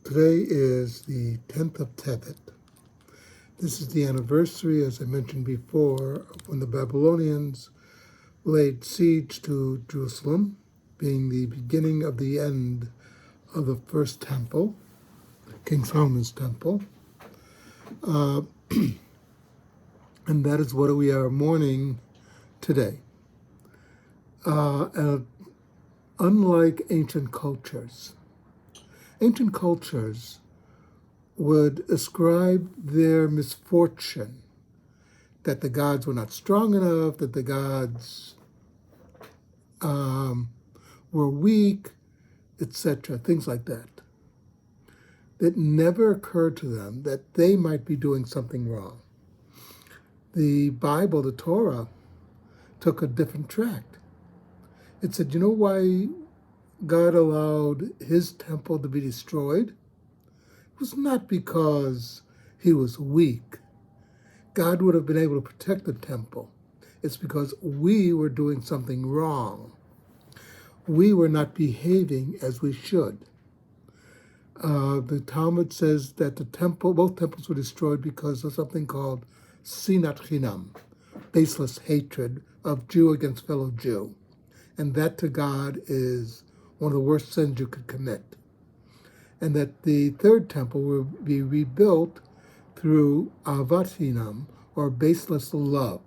Today is the 10th of Tevet. This is the anniversary, as I mentioned before, of when the Babylonians laid siege to Jerusalem, being the beginning of the end of the first temple, King Solomon's temple. And that is what we are mourning today. Unlike ancient cultures would ascribe their misfortune that the gods were not strong enough, that the gods were weak, etc., things like that. It never occurred to them that they might be doing something wrong. The Bible, the Torah, took a different track. It said, you know why God allowed his temple to be destroyed? It was not because he was weak. God would have been able to protect the temple. It's because we were doing something wrong. We were not behaving as we should. The Talmud says that both temples were destroyed because of something called sinat chinam, baseless hatred of Jew against fellow Jew. And that to God is one of the worst sins you could commit. And that the third temple will be rebuilt through ahavat chinam, or baseless love.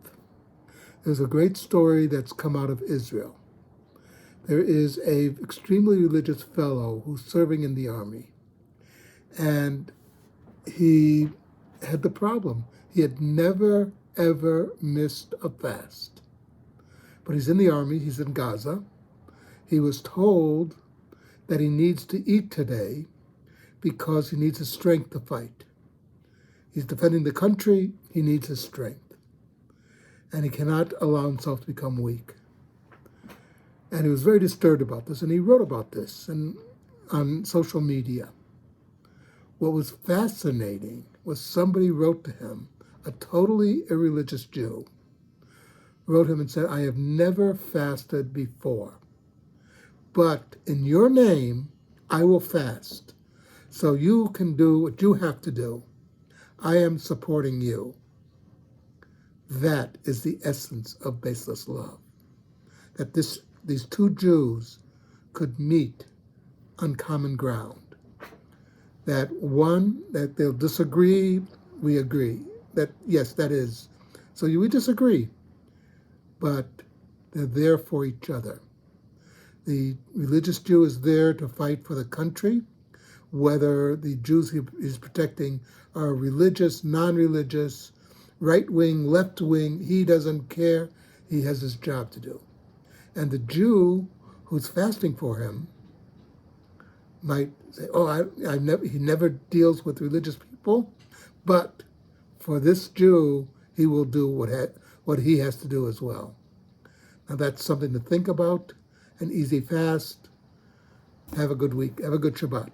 There's a great story that's come out of Israel. There is an extremely religious fellow who's serving in the army. And he had the problem. He had never, ever missed a fast. But he's in the army, he's in Gaza. He was told that he needs to eat today because he needs his strength to fight. He's defending the country, he needs his strength. And he cannot allow himself to become weak. And he was very disturbed about this, and he wrote about this on social media. What was fascinating was somebody wrote to him, a totally irreligious Jew, wrote him and said, I have never fasted before, but in your name, I will fast. So you can do what you have to do. I am supporting you. That is the essence of baseless love. That these two Jews could meet on common ground. That they'll disagree, we agree. That, yes, that is. So we disagree, but they're there for each other. The religious Jew is there to fight for the country, whether the Jews he's protecting are religious, non-religious, right-wing, left-wing, he doesn't care. He has his job to do. And the Jew who's fasting for him might say, he never deals with religious people, but for this Jew, he will do what he has to do as well. Now that's something to think about, an easy fast. Have a good week. Have a good Shabbat.